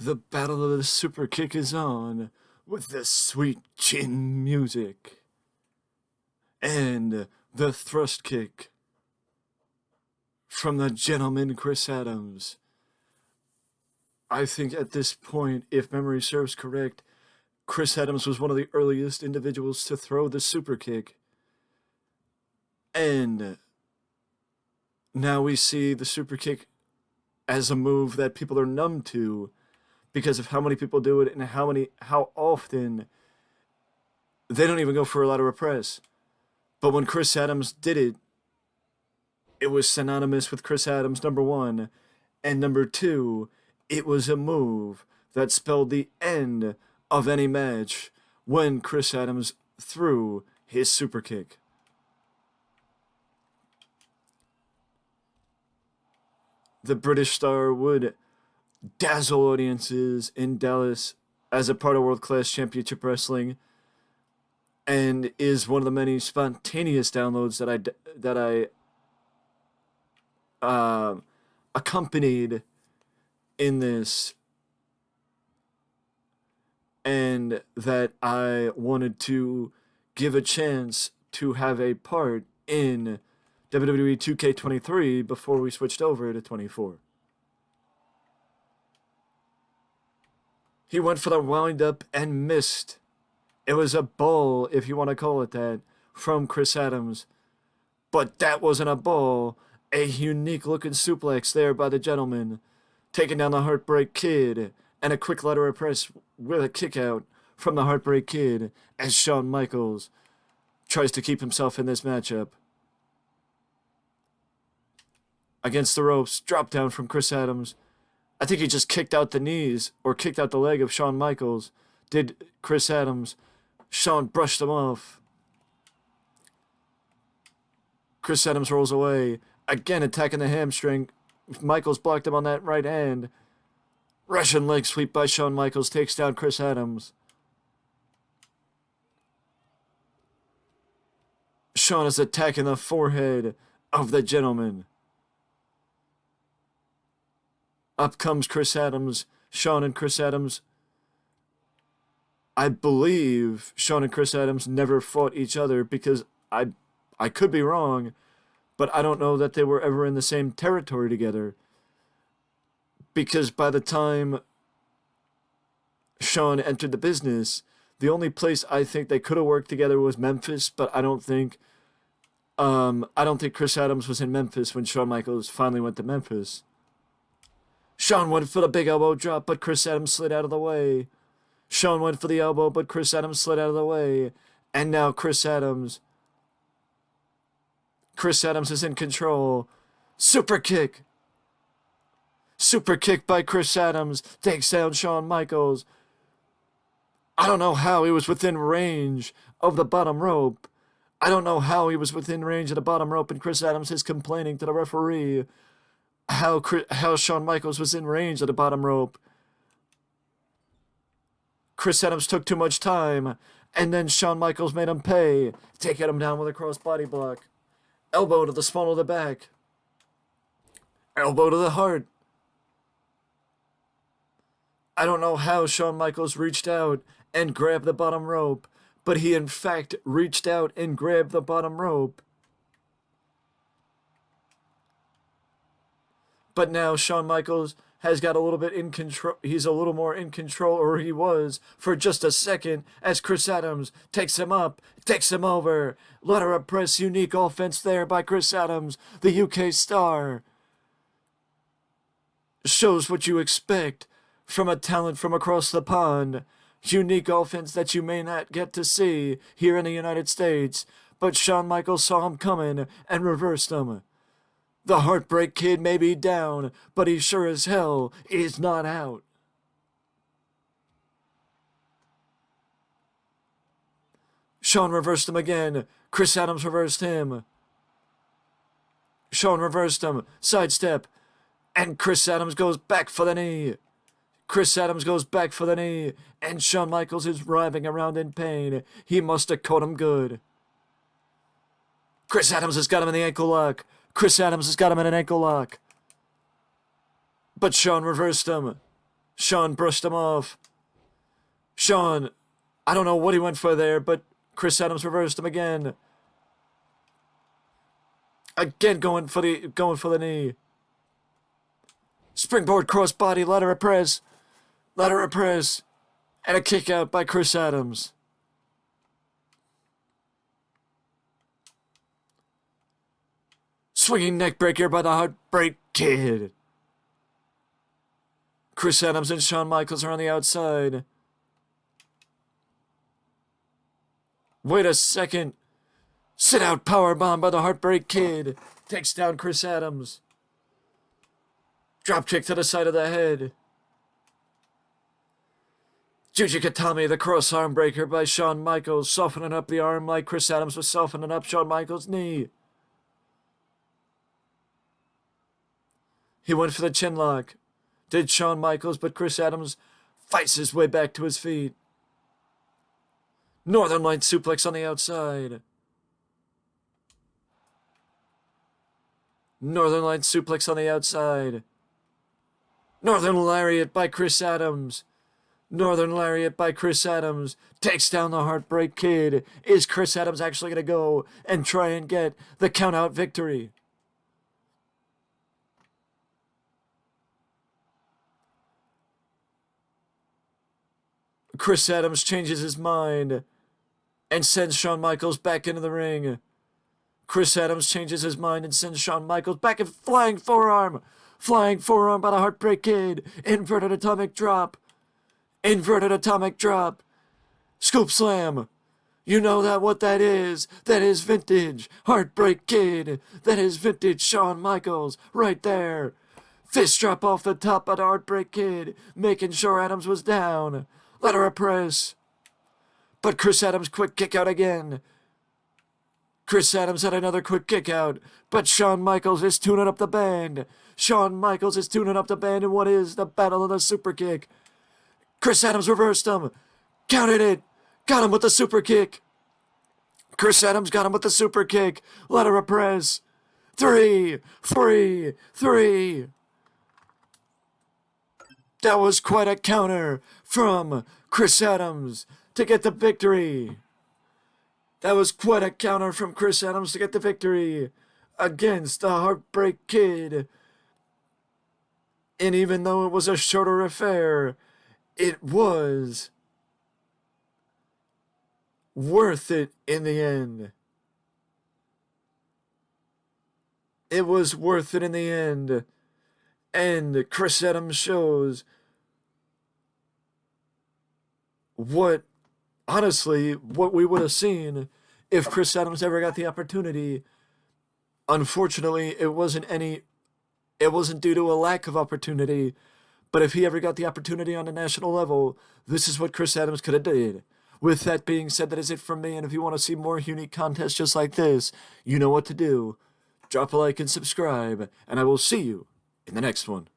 The battle of the Superkick is on with the sweet chin music and the thrust kick from the gentleman Chris Adams. I think at this point, if memory serves correct, Chris Adams was one of the earliest individuals to throw the Superkick. And now we see the Superkick as a move that people are numb to because of how many people do it and how often they don't even go for a lateral press. But when Chris Adams did it, it was synonymous with Chris Adams, number one. And number two, it was a move that spelled the end of any match when Chris Adams threw his Superkick. The British star would dazzle audiences in Dallas as a part of World Class Championship Wrestling, and is one of the many spontaneous downloads that I accompanied in this, and that I wanted to give a chance to have a part in WWE 2k23 before we switched over to 24. He went for the wind-up and missed. It was a ball, if you want to call it that, from Chris Adams. But that wasn't a ball. A unique-looking suplex there by the gentleman, taking down the Heartbreak Kid, and a quick lateral press with a kick-out from the Heartbreak Kid as Shawn Michaels tries to keep himself in this matchup. Against the ropes, drop down from Chris Adams. I think he just kicked out the knees or kicked out the leg of Shawn Michaels. Did Chris Adams. Shawn brushed him off. Chris Adams rolls away. Again attacking the hamstring. Michaels blocked him on that right hand. Russian leg sweep by Shawn Michaels takes down Chris Adams. Shawn is attacking the forehead of the gentleman. Up comes Chris Adams. Shawn and Chris Adams. I believe Shawn and Chris Adams never fought each other because I could be wrong, but I don't know that they were ever in the same territory together. Because by the time Shawn entered the business, the only place I think they could have worked together was Memphis, but I don't think Chris Adams was in Memphis when Shawn Michaels finally went to Memphis. Shawn went for the big elbow drop, but Chris Adams slid out of the way. Shawn went for the elbow, but Chris Adams slid out of the way. And now Chris Adams is in control. Super kick. Super kick by Chris Adams takes down Shawn Michaels. I don't know how he was within range of the bottom rope. I don't know how he was within range of the bottom rope, and Chris Adams is complaining to the referee how Shawn Michaels was in range of the bottom rope. Chris Adams took too much time, and then Shawn Michaels made him pay, taking him down with a crossbody block. Elbow to the small of the back. Elbow to the heart. I don't know how Shawn Michaels reached out and grabbed the bottom rope, but he in fact reached out and grabbed the bottom rope. But now Shawn Michaels has got a little bit in control. He's a little more in control, or he was, for just a second, as Chris Adams takes him up, takes him over. Lateral press, unique offense there by Chris Adams, the UK star. Shows what you expect from a talent from across the pond. Unique offense that you may not get to see here in the United States. But Shawn Michaels saw him coming and reversed him. The Heartbreak Kid may be down, but he sure as hell is not out. Shawn reversed him again. Chris Adams reversed him. Shawn reversed him. Sidestep. And Chris Adams goes back for the knee. Chris Adams goes back for the knee. And Shawn Michaels is writhing around in pain. He must have caught him good. Chris Adams has got him in the ankle lock. Chris Adams has got him in an ankle lock. But Shawn reversed him. Shawn brushed him off. Shawn, I don't know what he went for there, but Chris Adams reversed him again. Again going for the knee. Springboard crossbody, lateral press. Lateral press. And a kick out by Chris Adams. Swinging neckbreaker by the Heartbreak Kid. Chris Adams and Shawn Michaels are on the outside. Wait a second. Sit out powerbomb by the Heartbreak Kid. Takes down Chris Adams. Drop kick to the side of the head. Jujikatami, the cross arm breaker by Shawn Michaels, softening up the arm like Chris Adams was softening up Shawn Michaels' knee. He went for the chin lock. Did Shawn Michaels, but Chris Adams fights his way back to his feet. Northern Light suplex on the outside. Northern Light suplex on the outside. Northern Lariat by Chris Adams. Northern Lariat by Chris Adams. Takes down the Heartbreak Kid. Is Chris Adams actually going to go and try and get the count-out victory? Chris Adams changes his mind and sends Shawn Michaels back into the ring. Chris Adams changes his mind and sends Shawn Michaels back in flying forearm. Flying forearm by the Heartbreak Kid. Inverted atomic drop. Inverted atomic drop. Scoop slam. You know what that is. That is vintage Heartbreak Kid. That is vintage Shawn Michaels right there. Fist drop off the top of the Heartbreak Kid, making sure Adams was down. Let her press. But Chris Adams quick kick out again. Chris Adams had another quick kick out, but Shawn Michaels is tuning up the band. Shawn Michaels is tuning up the band in what is the battle of the super kick. Chris Adams reversed him. Counted it. Got him with the super kick. Chris Adams got him with the super kick. Let her press. 3. That was quite a counter from Chris Adams to get the victory. That was quite a counter from Chris Adams to get the victory against the Heartbreak Kid. And even though it was a shorter affair, it was worth it in the end. It was worth it in the end. And Chris Adams shows what we would have seen if Chris Adams ever got the opportunity. Unfortunately, it wasn't due to a lack of opportunity, but if he ever got the opportunity on a national level, this is what Chris Adams could have did. With that being said, that is it from me, and if you want to see more unique contests just like this, you know what to do. Drop a like and subscribe, and I will see you in the next one.